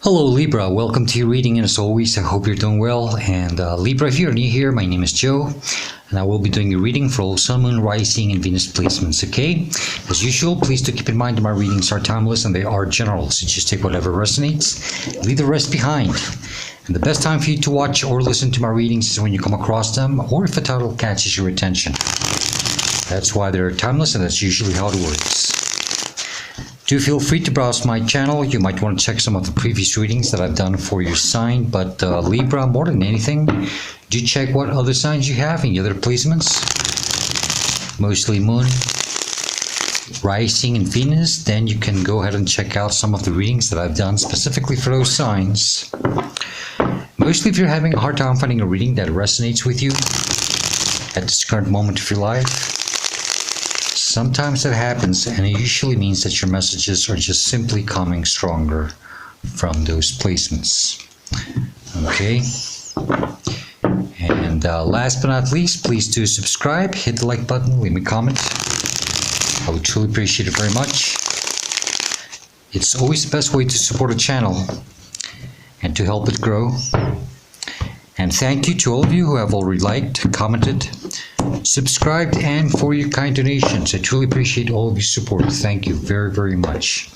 Hello Libra, welcome to your reading, and as always I hope you're doing well. And Libra, if you're new here, my name is Joe and I will be doing your reading for all Sun, Moon, Rising and Venus placements, okay? As usual, please do keep in mind that my readings are timeless and they are general, so just take whatever resonates, leave the rest behind. And the best time for you to watch or listen to my readings is when you come across them or if a title catches your attention. That's why they're timeless and that's usually how it works. Do feel free to browse my channel. You might want to check some of the previous readings that I've done for your sign, but Libra, more than anything, do check what other signs you have in the other placements. Mostly Moon, Rising and Venus. Then you can go ahead and check out some of the readings that I've done specifically for those signs. Mostly if you're having a hard time finding a reading that resonates with you at this current moment of your life. Sometimes that happens, and it usually means that your messages are just simply coming stronger from those placements. Okay? And last but not least, please do subscribe, hit the like button, leave me a comment. I would truly appreciate it very much. It's always the best way to support a channel and to help it grow. And thank you to all of you who have already liked, commented, subscribed, and for your kind donations. I truly appreciate all of your support. Thank you very, very much.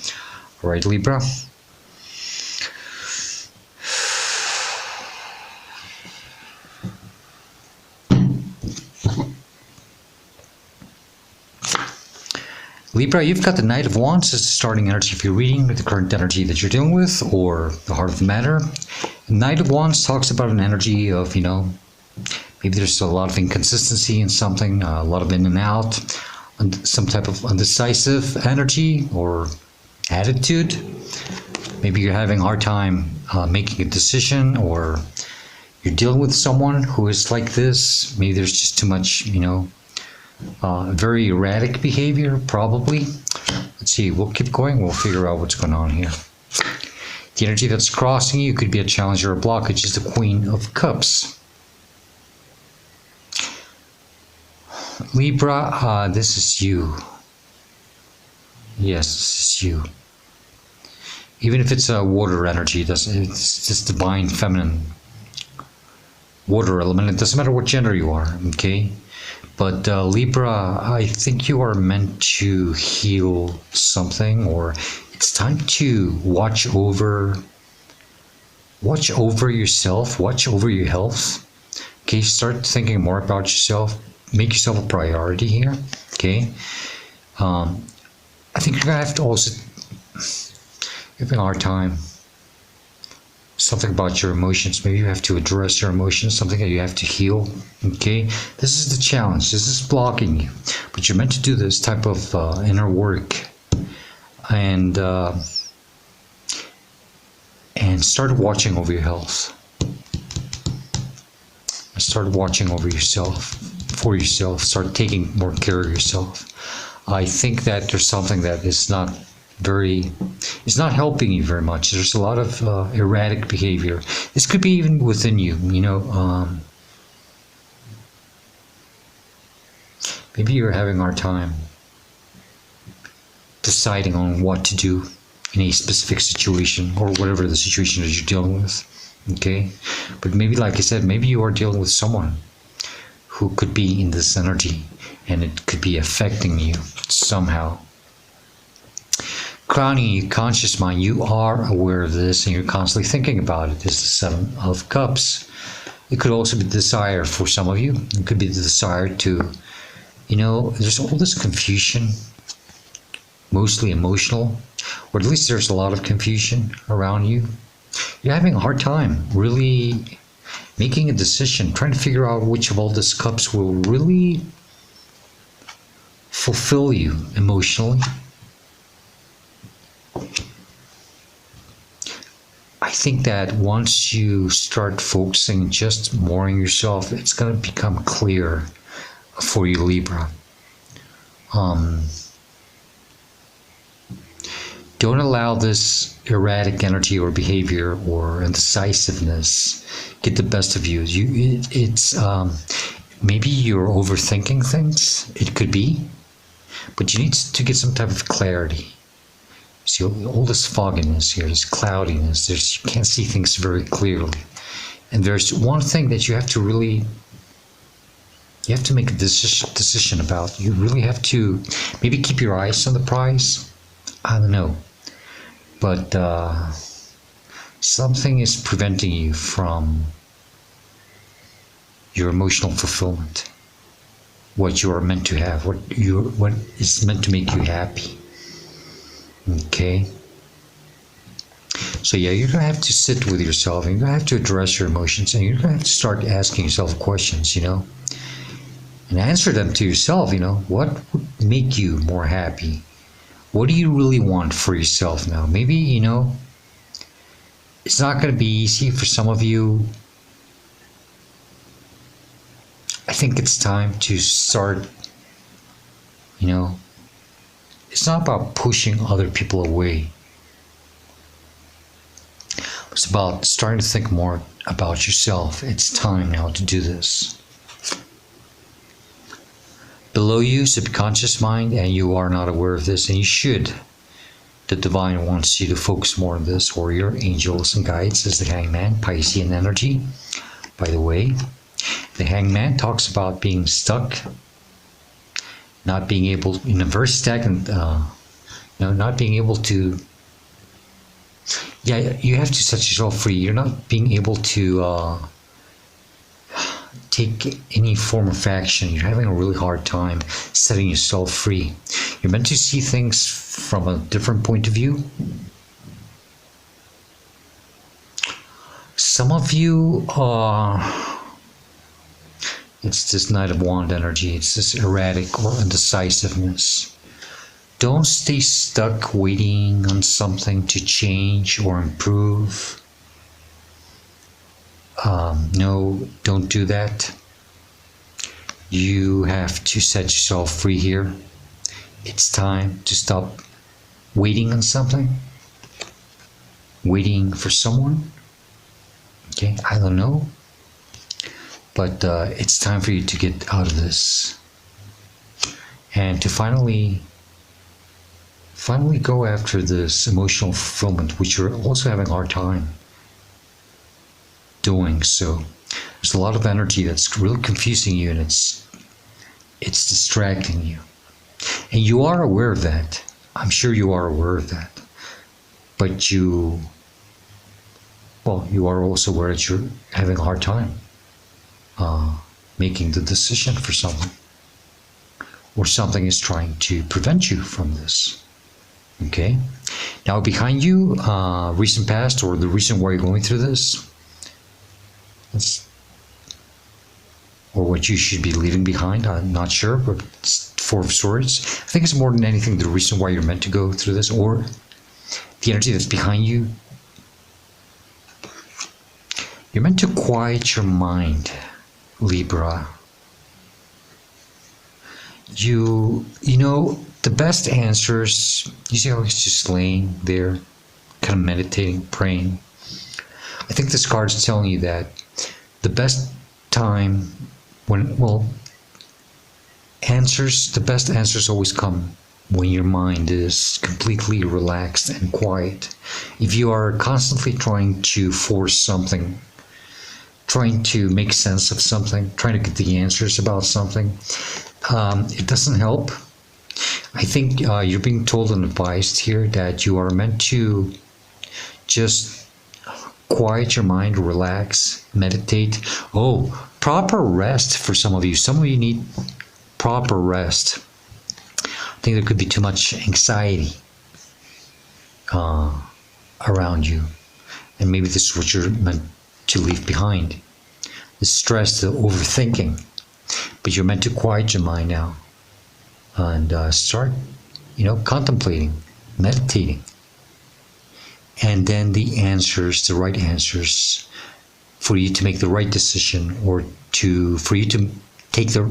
All right, Libra. Libra, you've got the Knight of Wands as the starting energy of your reading with the current energy that you're dealing with, or the heart of the matter. Knight of Wands talks about an energy of, maybe there's a lot of inconsistency in something, a lot of in and out, some type of undecisive energy or attitude. Maybe you're having a hard time making a decision, or you're dealing with someone who is like this. Maybe there's just too much, very erratic behavior, probably. Let's see, we'll keep going, we'll figure out what's going on here. The energy that's crossing you could be a challenge or a blockage is the Queen of Cups. Libra, this is you. Yes, this is you. Even if it's a water energy, it's this divine feminine water element. It doesn't matter what gender you are, okay? But Libra, I think you are meant to heal something, or it's time to watch over yourself, watch over your health. Okay, start thinking more about yourself. Make yourself a priority here. Okay. I think you're gonna have to also having a hard time. Something about your emotions. Maybe you have to address your emotions. Something that you have to heal. Okay. This is the challenge. This is blocking you, but you're meant to do this type of inner work. And start watching over your health. Start watching over yourself, for yourself. Start taking more care of yourself. I think that there's something that is not helping you very much. There's a lot of erratic behavior. This could be even within you. Maybe you're having a hard time deciding on what to do in a specific situation, or whatever the situation that you're dealing with. Okay, but maybe, like I said, maybe you are dealing with someone who could be in this energy and it could be affecting you somehow. Crowning your conscious mind, you are aware of this and you're constantly thinking about it. This is the Seven of Cups. It could also be the desire for some of you. It could be the desire to, there's all this confusion, mostly emotional, or at least there's a lot of confusion around you. You're having a hard time really making a decision, trying to figure out which of all these cups will really fulfill you emotionally. I think that once you start focusing just more on yourself, it's going to become clear for you, Libra. Don't allow this erratic energy or behavior or indecisiveness get the best of you. Maybe you're overthinking things. It could be, but you need to get some type of clarity. See all this fogginess here, this cloudiness. You can't see things very clearly. And there's one thing that you have to make a decision about. You really have to maybe keep your eyes on the prize. I don't know. But something is preventing you from your emotional fulfillment. What you are meant to have, what is meant to make you happy. Okay. So yeah, you're gonna have to sit with yourself, and you're gonna have to address your emotions, and you're gonna have to start asking yourself questions, and answer them to yourself. What would make you more happy? What do you really want for yourself now? Maybe it's not gonna be easy for some of you. I think it's time to start, it's not about pushing other people away. It's about starting to think more about yourself. It's time now to do this. Below you, subconscious mind, and you are not aware of this, and you should. The divine wants you to focus more on this, or your angels and guides, as the Hangman, Piscean energy. By the way, the Hangman talks about being stuck, not being able, in a very stagnant, not being able to, you have to set yourself free. You're not being able to take any form of action. You're having a really hard time setting yourself free. You're meant to see things from a different point of view. Some of you it's this Knight of Wand energy. It's this erratic or indecisiveness. Don't stay stuck waiting on something to change or improve. No, don't do that. You have to set yourself free here. It's time to stop waiting on something. Waiting for someone. Okay, I don't know. But it's time for you to get out of this. And to finally go after this emotional fulfillment, which you're also having a hard time doing. So there's a lot of energy that's really confusing you, and it's distracting you. And you are aware of that. I'm sure you are aware of that. But you are also aware that you're having a hard time making the decision for someone. Or something is trying to prevent you from this. Okay? Now behind you, recent past, or the reason why you're going through this, or what you should be leaving behind, I'm not sure, but it's Four of Swords. I think it's more than anything the reason why you're meant to go through this, or the energy that's behind you. You're meant to quiet your mind, Libra. The best answers, you see how he's just laying there, kind of meditating, praying. I think this card is telling you that the best time the best answers always come when your mind is completely relaxed and quiet. If you are constantly trying to force something, trying to make sense of something, trying to get the answers about something, it doesn't help. I think you're being told and advised here that you are meant to just quiet your mind, relax, meditate. Proper rest for some of you. Some of you need proper rest. I think there could be too much anxiety around you. And maybe this is what you're meant to leave behind. The stress, the overthinking. But you're meant to quiet your mind now. And start, contemplating, meditating. And then the right answers for you to make the right decision, or for you to take the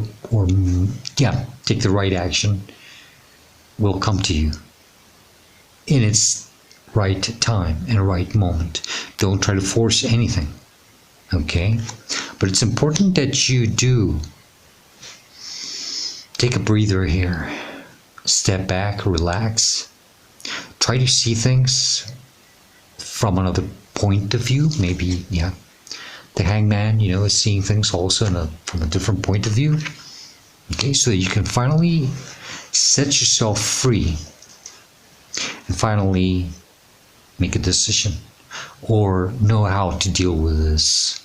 right action will come to you in its right time and right moment. Don't try to force anything, okay? But it's important that you do take a breather here. Step back, relax. try to see things from another point of view. Maybe, yeah, the hangman, is seeing things also from a different point of view. Okay, so that you can finally set yourself free and finally make a decision or know how to deal with this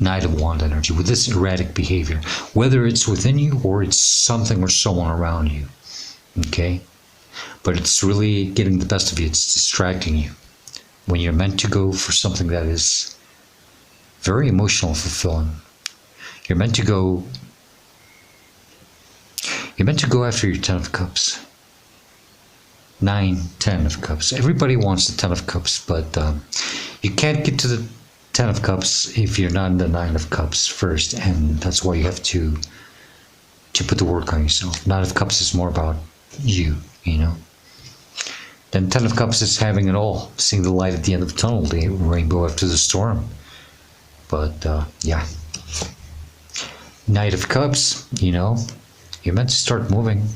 Knight of Wands energy, with this erratic behavior, whether it's within you or it's something or someone around you. Okay, but it's really getting the best of you. It's distracting you when you're meant to go for something that is very emotional and fulfilling. You're meant to go after your 10 of Cups. 9, 10 of Cups. Everybody wants the 10 of Cups, but you can't get to the 10 of Cups if you're not in the 9 of Cups first, and that's why you have to put the work on yourself. 9 of Cups is more about you, Then 10 of Cups is having it all, seeing the light at the end of the tunnel, the rainbow after the storm. But yeah, Knight of Cups, you're meant to start moving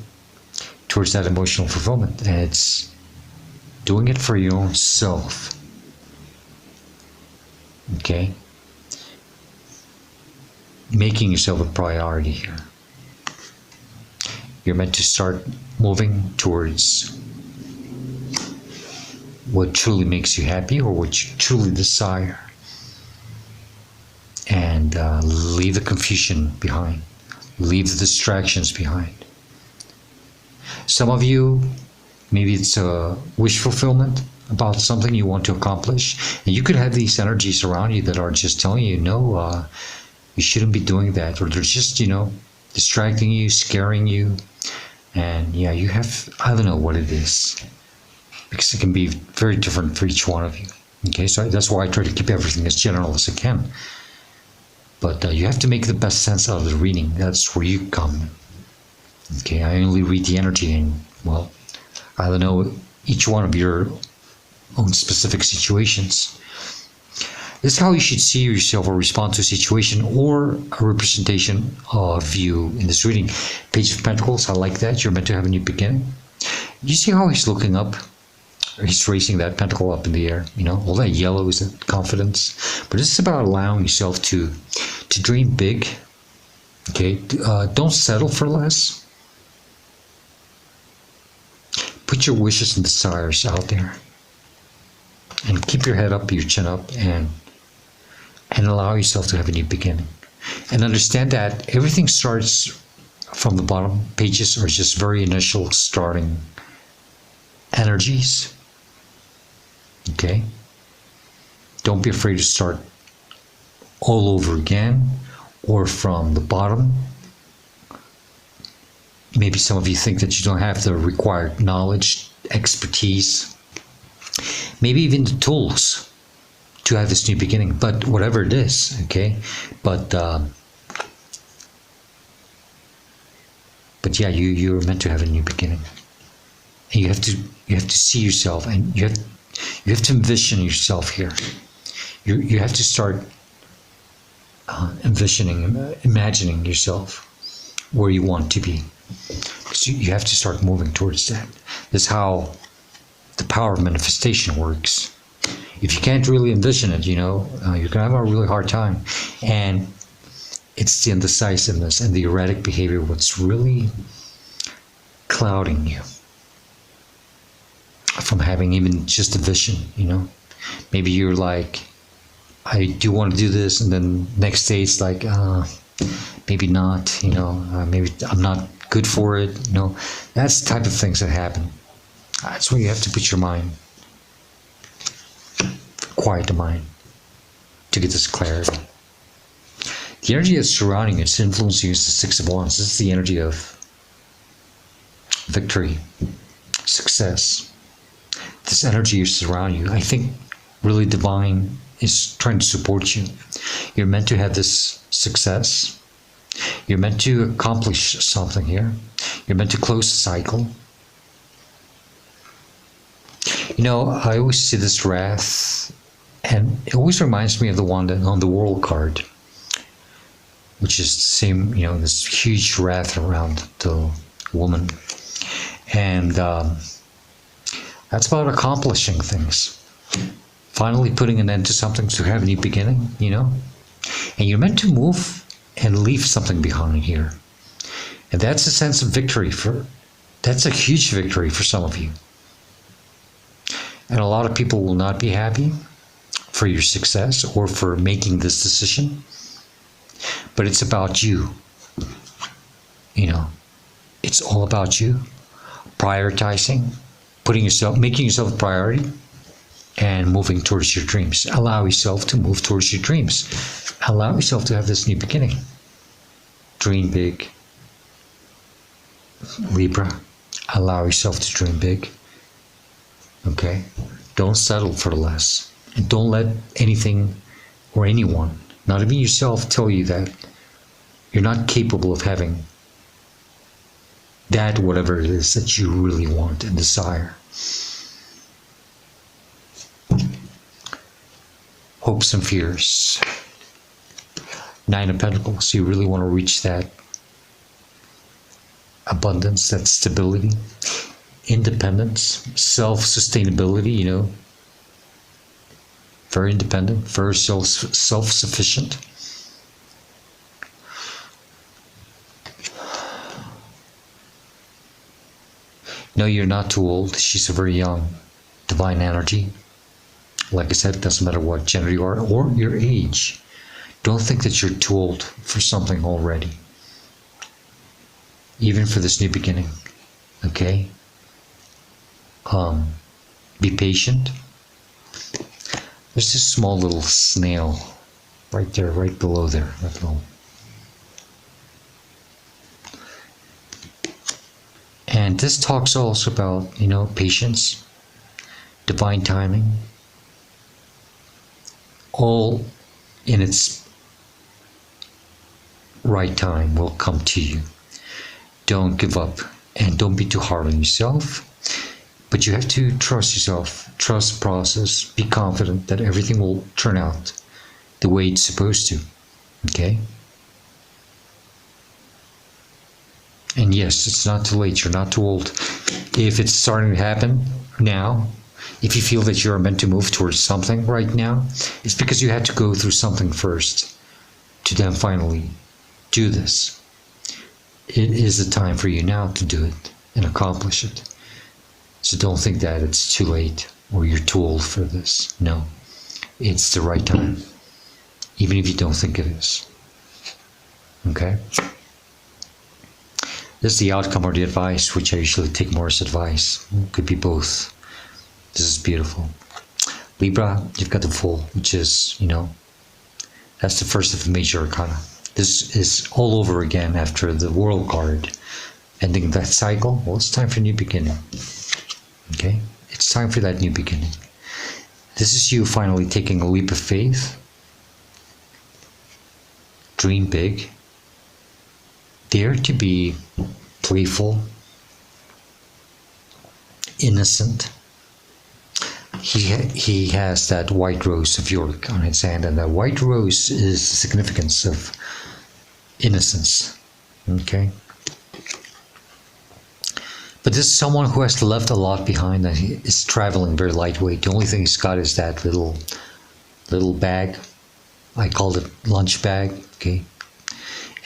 towards that emotional fulfillment, and it's doing it for your own self. Okay, making yourself a priority here. You're meant to start moving towards what truly makes you happy or what you truly desire, and leave the confusion behind, leave the distractions behind. Some of you, maybe it's a wish fulfillment about something you want to accomplish, and you could have these energies around you that are just telling you, no, you shouldn't be doing that, or they're just, distracting you, scaring you, and yeah, you have, I don't know what it is, because it can be very different for each one of you. Okay, so that's why I try to keep everything as general as I can. But you have to make the best sense out of the reading. That's where you come. Okay, I only read the energy, and well, I don't know each one of your own specific situations. This is how you should see yourself or respond to a situation or a representation of you in this reading. Page of Pentacles, I like that. You're meant to have a new beginning. You see how he's looking up? He's raising that pentacle up in the air. All that yellow is confidence. But this is about allowing yourself to dream big. Okay, don't settle for less. Put your wishes and desires out there, and keep your head up, your chin up, and allow yourself to have a new beginning. And understand that everything starts from the bottom. Pages are just very initial starting energies. Okay? Don't be afraid to start all over again or from the bottom. Maybe some of you think that you don't have the required knowledge, expertise, maybe even the tools to have this new beginning, but whatever it is, okay? But yeah, you're meant to have a new beginning. And you have to see yourself, and you have to envision yourself here. You have to start imagining yourself where you want to be. So you have to start moving towards that. That's how the power of manifestation works. If you can't really envision it, you're going to have a really hard time. And it's the indecisiveness and the erratic behavior what's really clouding you from having even just a vision, Maybe you're like, I do want to do this, and then next day it's like, maybe not, maybe I'm not good for it, That's the type of things that happen. That's where you have to put your mind, quiet the mind, to get this clarity. The energy that's surrounding you, it's influencing you, is the Six of Wands. This is the energy of victory, success. This energy is surrounding you. I think really divine is trying to support you. You're meant to have this success. You're meant to accomplish something here. You're meant to close the cycle. I always see this wrath, and it always reminds me of the one on the World card, which is the same, this huge wrath around the woman. And That's about accomplishing things. Finally putting an end to something to have a new beginning, And you're meant to move and leave something behind here. And that's a sense of victory that's a huge victory for some of you. And a lot of people will not be happy for your success or for making this decision. But it's about you. It's all about you. Prioritizing, making yourself a priority, and moving towards your dreams. Allow yourself to move towards your dreams. Allow yourself to have this new beginning. Dream big. Libra, allow yourself to dream big. Okay? Don't settle for less. And don't let anything or anyone, not even yourself, tell you that you're not capable of having that, whatever it is that you really want and desire. Hopes and fears. Nine of Pentacles. You really want to reach that abundance, that stability, independence, self-sustainability, very independent, very self-sufficient. No, you're not too old. She's a very young divine energy. Like I said, it doesn't matter what gender you are or your age. Don't think that you're too old for something already. Even for this new beginning. Okay? Be patient. There's this small little snail right there, right below there. That little. And this talks also about, patience, divine timing, all in its right time will come to you. Don't give up and don't be too hard on yourself. But you have to trust yourself, trust the process, be confident that everything will turn out the way it's supposed to. Okay? And yes, it's not too late. You're not too old. If it's starting to happen now, if you feel that you're meant to move towards something right now, it's because you had to go through something first to then finally do this. It is the time for you now to do it and accomplish it. So don't think that it's too late or you're too old for this. No, it's the right time, even if you don't think it is. Okay? This is the outcome or the advice, which I usually take more as advice. It could be both. This is beautiful. Libra, you've got the Fool, which is, that's the first of the major arcana. This is all over again after the World card. Ending that cycle. Well, it's time for a new beginning. Okay? It's time for that new beginning. This is you finally taking a leap of faith. Dream big. Dare to be playful, innocent. He has that white rose of York on his hand, and that white rose is the significance of innocence. Okay? But this is someone who has left a lot behind and he is traveling very lightweight. The only thing he's got is that little bag. I call it lunch bag. Okay?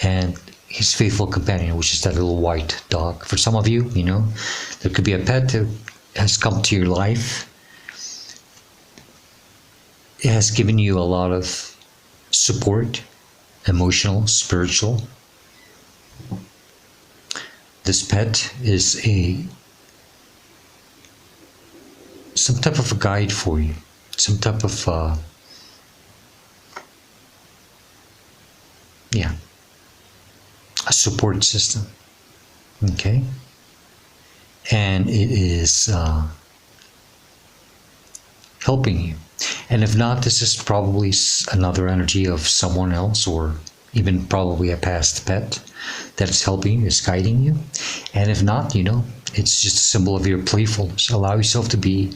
And his faithful companion, which is that little white dog. For some of you, there could be a pet that has come to your life. It has given you a lot of support, emotional, spiritual. This pet is some type of a guide for you, some type of a support system. Okay? And it is helping you. And if not, this is probably another energy of someone else, or even probably a past pet that is helping you, is guiding you. And if not, it's just a symbol of your playfulness. Allow yourself to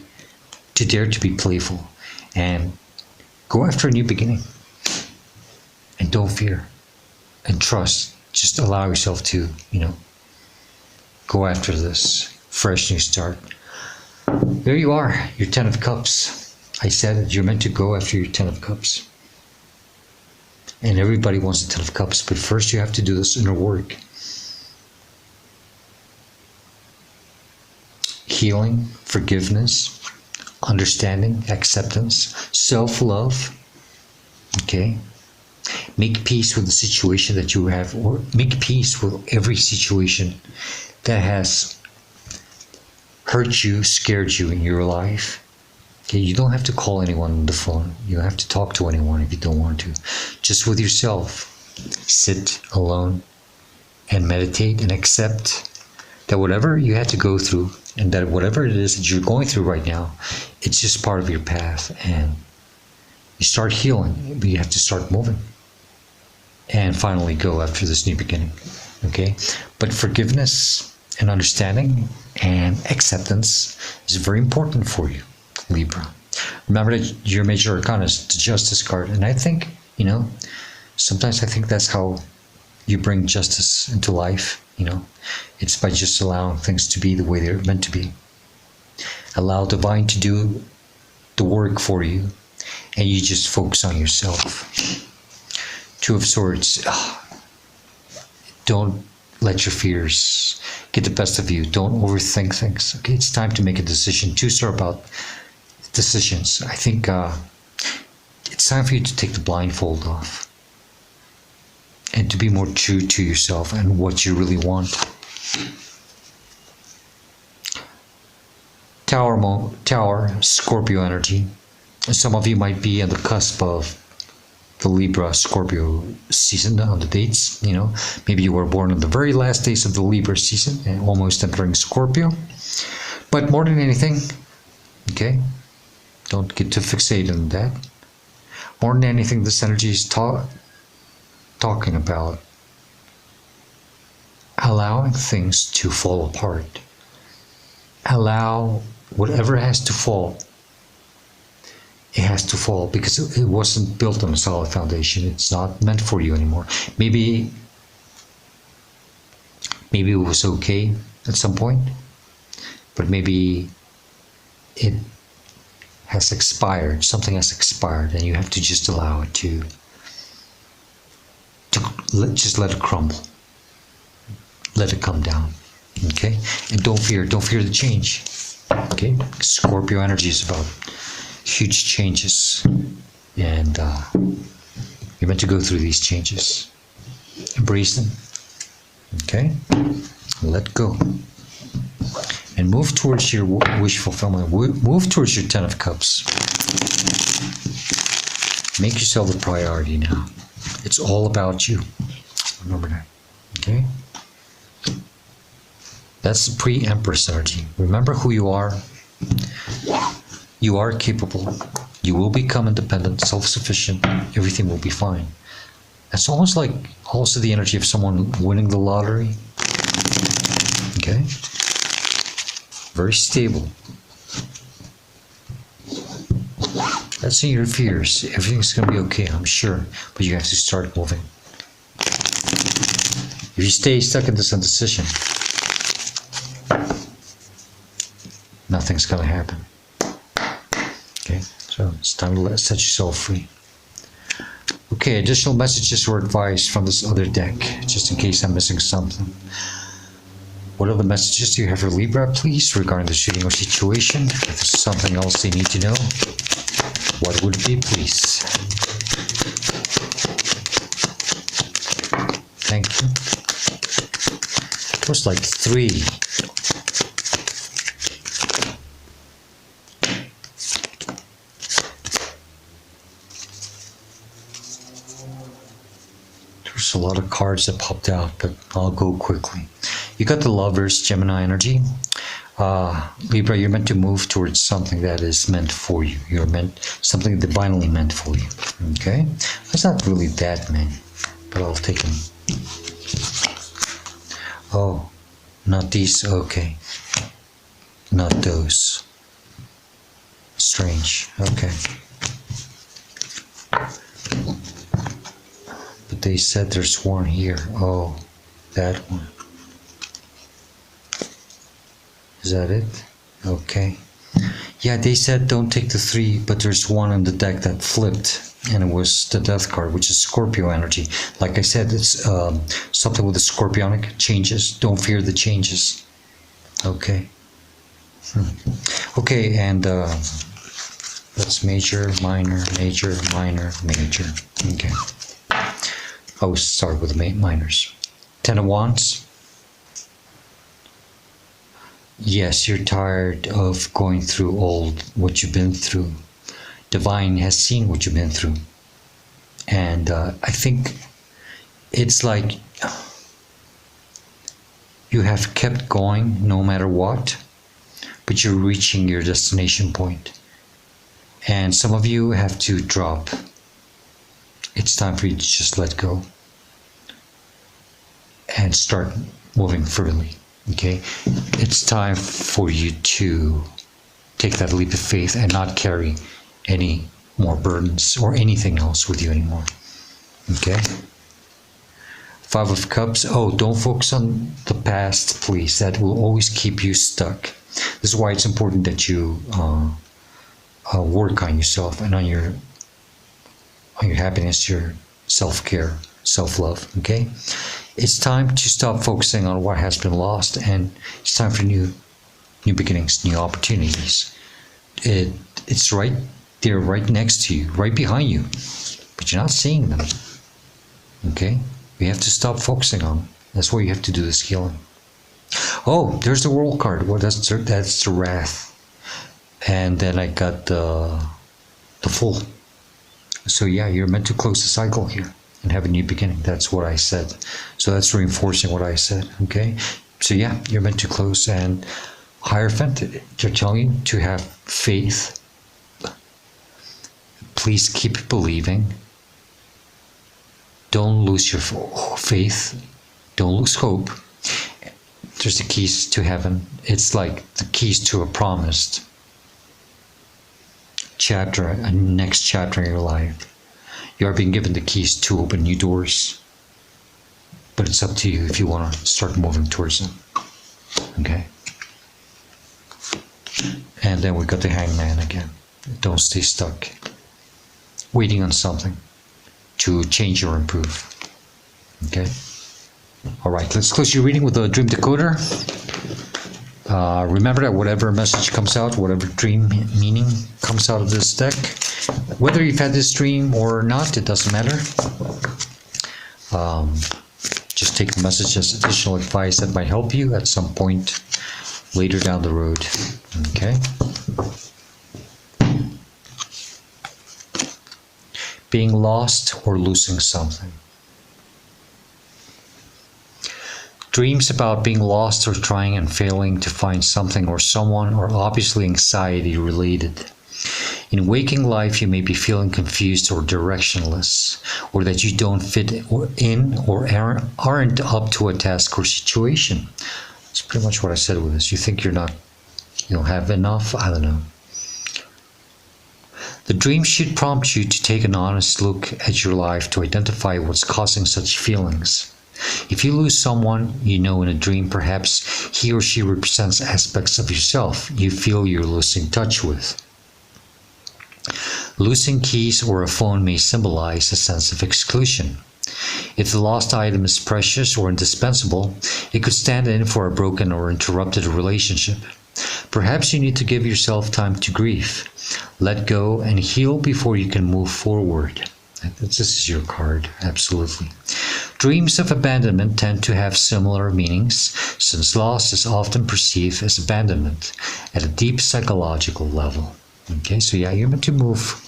dare to be playful and go after a new beginning. And don't fear and trust. Just allow yourself to, go after this fresh new start. There you are, your Ten of Cups. I said it, you're meant to go after your Ten of Cups. And everybody wants the Ten of Cups, but first you have to do this inner work. Healing, forgiveness, understanding, acceptance, self-love. Okay? Make peace with the situation that you have, or make peace with every situation that has hurt you, scared you in your life. Okay, you don't have to call anyone on the phone. You don't have to talk to anyone if you don't want to. Just with yourself. Sit alone and meditate and accept that whatever you had to go through, and that whatever it is that you're going through right now, it's just part of your path. And you start healing, but you have to start moving. And finally go after this new beginning. Okay? But forgiveness and understanding and acceptance is very important for you, Libra. Remember that your major arcana is the Justice card, and I think, sometimes I think that's how you bring justice into life, It's by just allowing things to be the way they're meant to be. Allow divine to do the work for you, and you just focus on yourself. Two of Swords. Don't let your fears get the best of you. Don't overthink things. Okay, it's time to make a decision. Twos are about decisions. I think it's time for you to take the blindfold off and to be more true to yourself and what you really want. Tower, Scorpio energy. Some of you might be on the cusp of the Libra Scorpio season on the dates. Maybe you were born on the very last days of the Libra season and almost entering Scorpio. But more than anything, okay, don't get too fixated on that. More than anything, this energy is talking about allowing things to fall apart. Allow whatever has to fall. It has to fall because it wasn't built on a solid foundation. It's not meant for you anymore. Maybe it was okay at some point, but maybe it has expired. Something has expired, and you have to just allow it to just let it crumble. Let it come down. Okay? And don't fear the change. Okay? Scorpio energy is about huge changes, and you're meant to go through these changes. Embrace them. Okay? Let go. And move towards your wish fulfillment. Move towards your Ten of Cups. Make yourself a priority now. It's all about you. Remember that. Okay? That's the pre-Empress energy. Remember who you are. You are capable. You will become independent, self-sufficient. Everything will be fine. It's almost like also the energy of someone winning the lottery. Okay? Very stable. That's in your fears. Everything's going to be okay, I'm sure. But you have to start moving. If you stay stuck in this indecision, nothing's going to happen. Okay, so it's time to set yourself free. Okay, additional messages or advice from this other deck, just in case I'm missing something. What other messages do you have for Libra, please, regarding the shooting or situation? If there's something else they need to know, what would it be, please? Thank you. It was like 3. There's a lot of cards that popped out, but I'll go quickly. You got the Lovers, Gemini energy. Libra, you're meant to move towards something that is meant for you. You're meant, something divinely meant for you. Okay? It's not really that many, but I'll take them. Oh, not these. Okay. Not those. Strange. Okay. But they said there's one here. Oh, that one. Is that it? Okay. Yeah, they said don't take the 3, but there's one on the deck that flipped, and it was the Death card, which is Scorpio energy. Like I said, it's something with the Scorpionic changes. Don't fear the changes. Okay. Okay, and that's major, minor, major, minor, major. Okay. Oh, start with the minors. 10 of Wands. Yes, you're tired of going through what you've been through. Divine has seen what you've been through. And I think it's like you have kept going no matter what, but you're reaching your destination point. And some of you have to drop. It's time for you to just let go and start moving freely. Okay, it's time for you to take that leap of faith and not carry any more burdens or anything else with you anymore. Okay. 5 of Cups. Oh, don't focus on the past, please. That will always keep you stuck. This is why it's important that you work on yourself and on your happiness, your self-care, self-love. Okay. It's time to stop focusing on what has been lost, and it's time for new beginnings, new opportunities. It's right there, right next to you, right behind you, but you're not seeing them. Okay? We have to stop focusing on them. That's why you have to do this healing. Oh, there's the World card. Well, that's the Wrath. And then I got the Fool. So yeah, you're meant to close the cycle here and have a new beginning. That's what I said. So that's reinforcing what I said. Okay. So yeah, you're meant to close. And Hierophant, they're telling you to have faith. Please keep believing. Don't lose your faith. Don't lose hope. There's the keys to heaven. It's like the keys to a promised chapter, a next chapter in your life. You are being given the keys to open new doors, but it's up to you if you want to start moving towards them. Okay. And then we got the Hangman again. Don't stay stuck, waiting on something to change or improve. Okay. All right. Let's close your reading with a dream decoder. Remember that whatever message comes out, whatever dream meaning comes out of this deck, whether you've had this dream or not, it doesn't matter. Just take the message as additional advice that might help you at some point later down the road. Okay. Being lost or losing something. Dreams about being lost or trying and failing to find something or someone are obviously anxiety related. In waking life, you may be feeling confused or directionless, or that you don't fit in or aren't up to a task or situation. That's pretty much what I said with this. You think you don't have enough? I don't know. The dream should prompt you to take an honest look at your life to identify what's causing such feelings. If you lose someone you know in a dream, perhaps he or she represents aspects of yourself you feel you're losing touch with. Losing keys or a phone may symbolize a sense of exclusion. If the lost item is precious or indispensable, it could stand in for a broken or interrupted relationship. Perhaps you need to give yourself time to grieve, let go, and heal before you can move forward. This is your card, absolutely. Dreams of abandonment tend to have similar meanings, since loss is often perceived as abandonment at a deep psychological level. Okay, so yeah, you're meant to move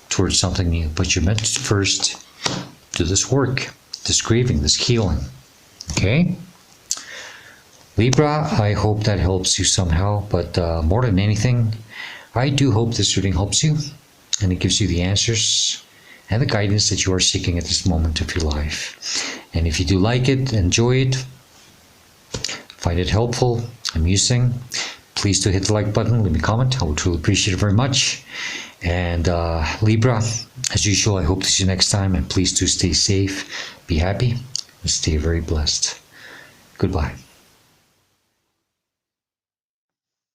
towards something new, but you're meant to first do this work, this grieving, this healing. Okay? Libra, I hope that helps you somehow, but more than anything, I do hope this reading helps you and it gives you the answers and the guidance that you are seeking at this moment of your life. And if you do like it, enjoy it, find it helpful, amusing, please do hit the like button, leave me a comment. I would truly appreciate it very much. And Libra, as usual, I hope to see you next time. And please do stay safe, be happy, and stay very blessed. Goodbye.